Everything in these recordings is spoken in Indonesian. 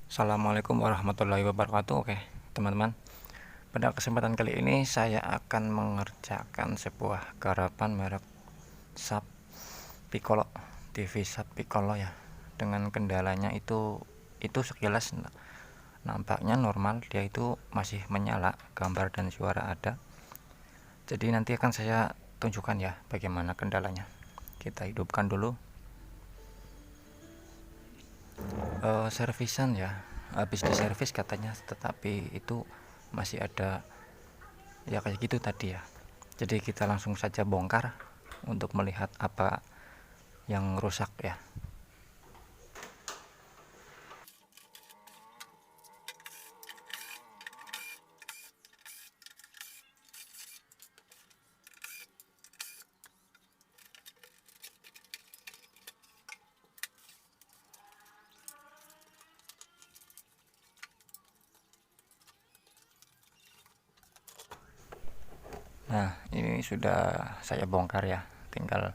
Assalamualaikum warahmatullahi wabarakatuh. Oke, teman-teman. Pada kesempatan kali ini saya akan mengerjakan sebuah garapan merek Sub Piccolo, TV Sub Piccolo ya. Dengan kendalanya itu sekilas nampaknya normal, dia itu masih menyala, gambar dan suara ada. Jadi nanti akan saya tunjukkan ya bagaimana kendalanya. Kita hidupkan dulu. Servisan ya, habis diservis katanya, tetapi itu masih ada ya kayak gitu tadi ya. Jadi kita langsung saja bongkar untuk melihat apa yang rusak ya. Nah, ini sudah saya bongkar ya, tinggal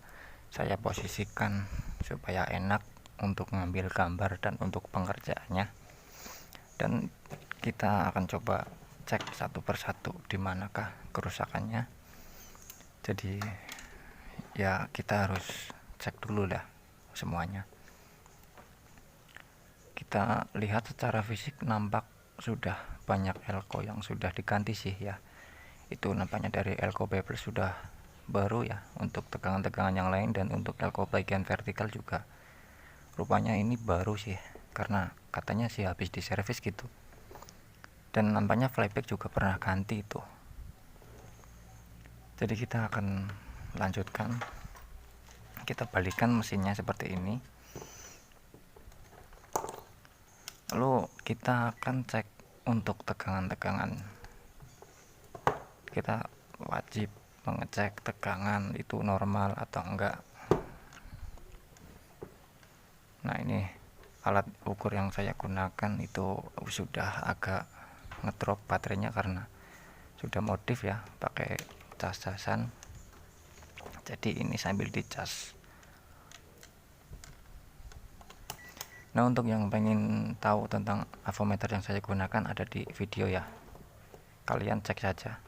saya posisikan supaya enak untuk ngambil gambar dan untuk pengerjaannya. Dan kita akan coba cek satu persatu di manakah kerusakannya. Jadi ya kita harus cek dulu lah semuanya. Kita lihat secara fisik nampak sudah banyak elko yang sudah diganti sih ya. Itu nampaknya dari elko bevel sudah baru ya, untuk tegangan-tegangan yang lain, dan untuk elko bagian vertikal juga rupanya ini baru sih, karena katanya sih habis diservis gitu. Dan nampaknya flyback juga pernah ganti itu. Jadi kita akan lanjutkan, kita balikan mesinnya seperti ini, lalu kita akan cek untuk tegangan-tegangan. Kita wajib mengecek tegangan itu normal atau enggak. Nah, ini alat ukur yang saya gunakan itu sudah agak ngedrop baterainya karena sudah modif ya, pakai cas-casan. Jadi ini sambil dicas. Nah, untuk yang pengen tahu tentang avometer yang saya gunakan ada di video ya, kalian cek saja.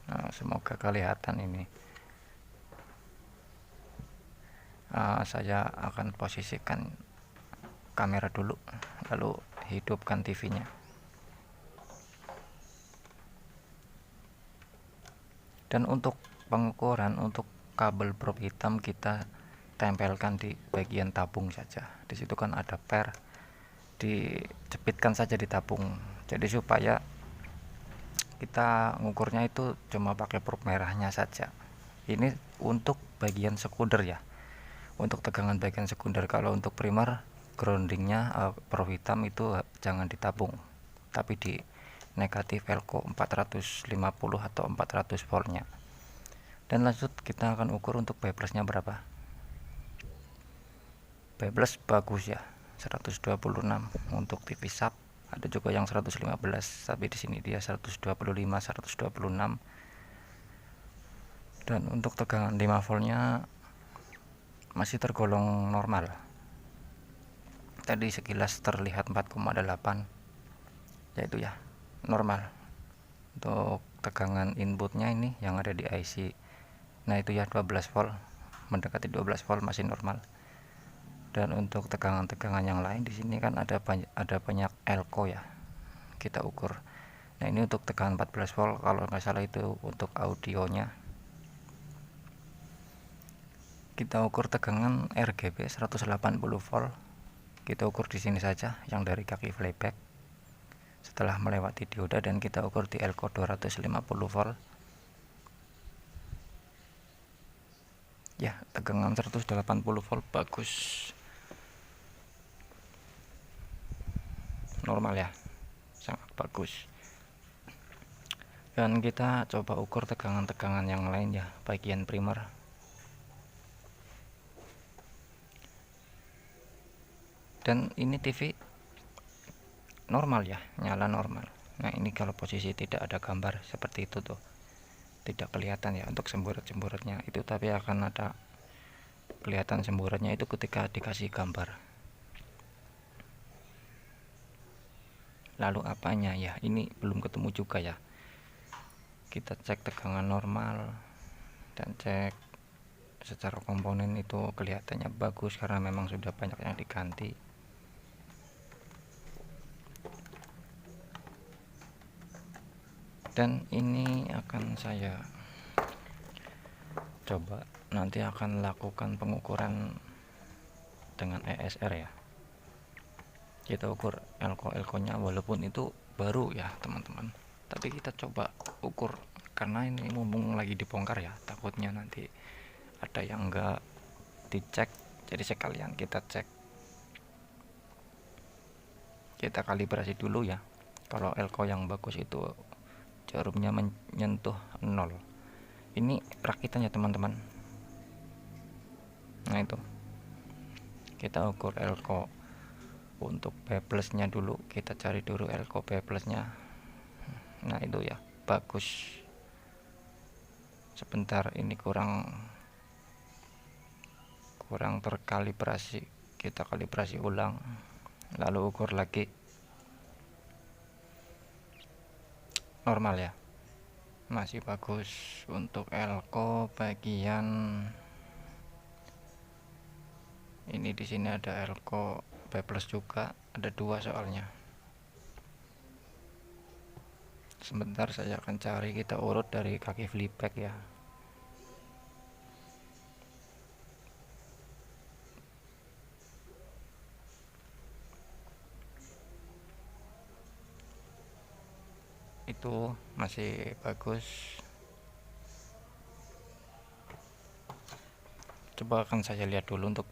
Nah, semoga kelihatan ini. Saya akan posisikan kamera dulu, lalu hidupkan TV-nya. Dan untuk pengukuran, untuk kabel prop hitam kita tempelkan di bagian tabung saja. Di situ kan ada per, dijepitkan saja di tabung. Jadi supaya kita ngukurnya itu cuma pakai prop merahnya saja. Ini untuk bagian sekunder ya, untuk tegangan bagian sekunder. Kalau untuk primer groundingnya prop hitam itu jangan ditabung, tapi di negatif elko 450 atau 400 voltnya. Dan lanjut kita akan ukur untuk bablesnya berapa. Bables bagus ya, 126 untuk TV sub. Ada juga yang 115, tapi di sini dia 125, 126. Dan untuk tegangan 5 voltnya masih tergolong normal. Tadi sekilas terlihat 4,8, yaitu ya normal. Untuk tegangan inputnya ini yang ada di IC, nah itu ya 12 volt, mendekati 12 volt, masih normal. Dan untuk tegangan-tegangan yang lain di sini kan ada banyak elko ya, kita ukur. Nah, ini untuk tegangan 14 volt kalau nggak salah, itu untuk audionya. Kita ukur tegangan RGB 180 volt, kita ukur di sini saja yang dari kaki flyback setelah melewati dioda, dan kita ukur di elko 250 volt ya. Tegangan 180 volt bagus, normal ya, sangat bagus. Dan kita coba ukur tegangan-tegangan yang lain ya, bagian primer. Dan ini TV normal ya, nyala normal. Nah, ini kalau posisi tidak ada gambar seperti itu tuh, tidak kelihatan ya untuk semburat-semburatnya itu, tapi akan ada kelihatan semburatnya itu ketika dikasih gambar. Lalu apanya ya, ini belum ketemu juga ya. Kita cek tegangan normal dan cek secara komponen itu kelihatannya bagus karena memang sudah banyak yang diganti. Dan ini akan saya coba nanti akan lakukan pengukuran dengan ESR ya. Kita ukur elko nya walaupun itu baru ya teman-teman, tapi kita coba ukur karena ini mumpung lagi dibongkar ya, takutnya nanti ada yang enggak dicek, jadi sekalian kita cek, kita kalibrasi dulu ya. Kalau elko yang bagus itu jarumnya menyentuh 0. Ini rakitannya teman-teman. Nah itu kita ukur elko untuk P plusnya dulu, kita cari dulu elko P plusnya. Nah itu ya bagus. Sebentar, ini kurang terkalibrasi, kita kalibrasi ulang lalu ukur lagi. Normal ya, masih bagus. Untuk elko bagian ini, di sini ada elko P plus juga, ada 2 soalnya. Sebentar saya akan cari, kita urut dari kaki flipback ya. Itu masih bagus. Coba akan saya lihat dulu untuk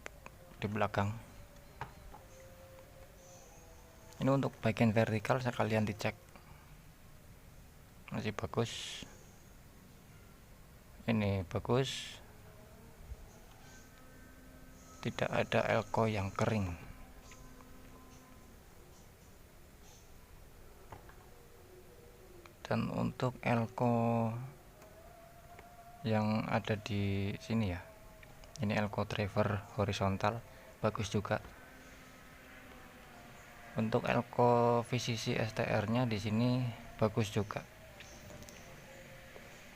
di belakang. Ini untuk bagian vertikal sekalian dicek, masih bagus. Ini bagus, tidak ada elko yang kering. Dan untuk elko yang ada di sini ya, ini elko driver horizontal bagus juga. Untuk elko VCC STR nya di sini bagus juga.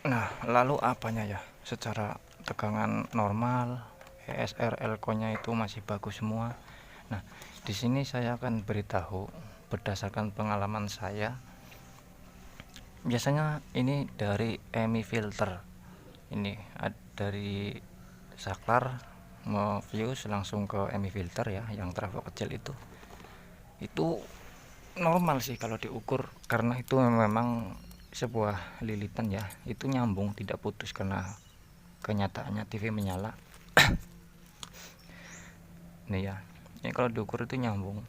Nah lalu apanya ya, secara tegangan normal, ESR elko nya itu masih bagus semua. Nah di sini saya akan beritahu berdasarkan pengalaman saya. Biasanya ini dari EMI filter, ini dari saklar mau fuse langsung ke EMI filter ya, yang trafo kecil itu normal sih kalau diukur, karena itu memang sebuah lilitan ya, itu nyambung tidak putus karena kenyataannya TV menyala. Nih ya, ini kalau diukur itu nyambung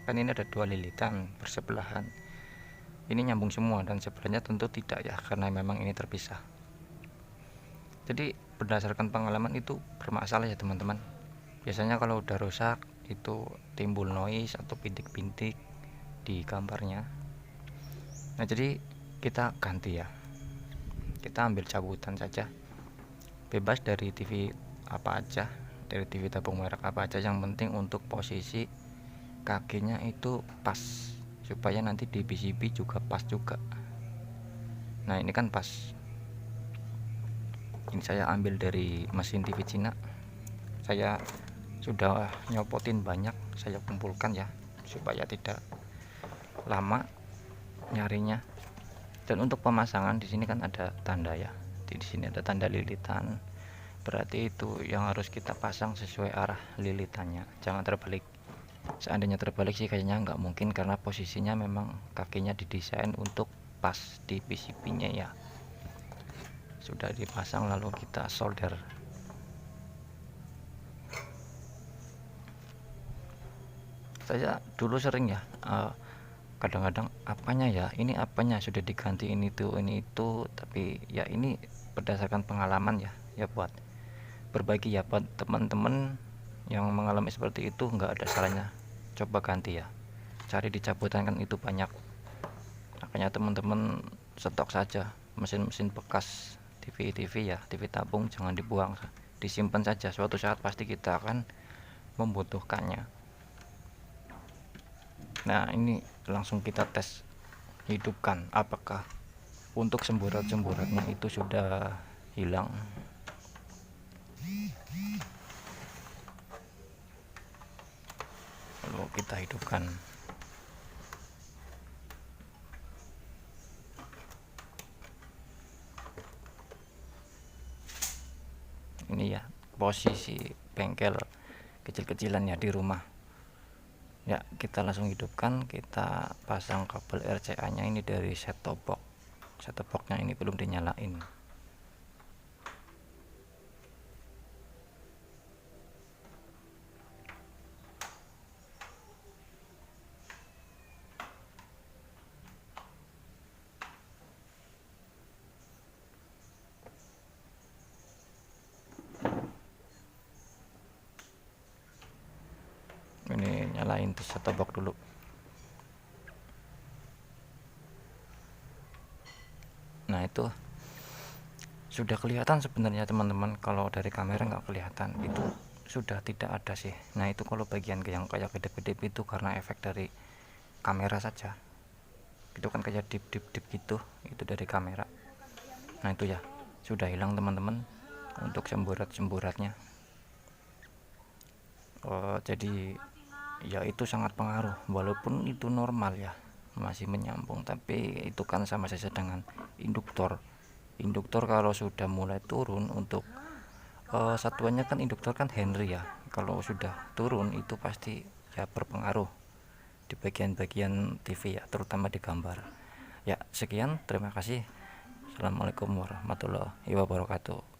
kan, ini ada 2 lilitan bersebelahan, ini nyambung semua, dan sebenarnya tentu tidak ya karena memang ini terpisah. Jadi berdasarkan pengalaman itu bermasalah ya teman-teman. Biasanya kalau udah rusak itu timbul noise atau bintik-bintik di gambarnya. Nah jadi kita ganti ya, kita ambil cabutan saja, bebas dari TV apa aja, dari TV tabung merek apa aja, yang penting untuk posisi kakinya itu pas, supaya nanti di PCB juga pas juga. Nah ini kan pas, ini saya ambil dari mesin TV Cina, saya sudah nyopotin banyak, saya kumpulkan ya supaya tidak lama nyarinya. Dan untuk pemasangan di sini kan ada tanda ya, di sini ada tanda lilitan, berarti itu yang harus kita pasang sesuai arah lilitannya, jangan terbalik. Seandainya terbalik sih kayaknya nggak mungkin, karena posisinya memang kakinya didesain untuk pas di PCB nya ya. Sudah dipasang lalu kita solder. Saya dulu sering ya, kadang-kadang apanya ya, ini apanya sudah diganti, ini itu, tapi ya ini berdasarkan pengalaman ya, buat berbagi ya buat teman-teman yang mengalami seperti itu, nggak ada salahnya coba ganti ya, cari di cabutan kan itu banyak. Makanya teman-teman stok saja mesin-mesin bekas TV ya, TV tabung jangan dibuang, disimpan saja, suatu saat pasti kita akan membutuhkannya. Nah, ini langsung kita tes, hidupkan apakah untuk semburat-semburatnya itu sudah hilang. Lalu kita hidupkan. Ini ya posisi bengkel kecil-kecilan ya di rumah. Ya, kita langsung hidupkan, kita pasang kabel RCA nya ini dari set top box. Set top box nya ini belum dinyalain. Ini nyalain tuh set top box dulu. Nah, itu sudah kelihatan sebenarnya teman-teman, kalau dari kamera nggak kelihatan, itu sudah tidak ada sih. Nah, itu kalau bagian yang kayak kedip-kedip itu karena efek dari kamera saja, itu kan kayak dip dip dip gitu, itu dari kamera. Nah, itu ya sudah hilang teman-teman untuk semburat-semburatnya. Jadi ya itu sangat pengaruh, walaupun itu normal ya, masih menyambung, tapi itu kan sama saja dengan induktor. Induktor kalau sudah mulai turun untuk satuannya kan, induktor kan Henry ya, kalau sudah turun itu pasti ya berpengaruh di bagian-bagian TV ya, terutama di gambar. Ya, sekian, terima kasih. Assalamualaikum warahmatullahi wabarakatuh.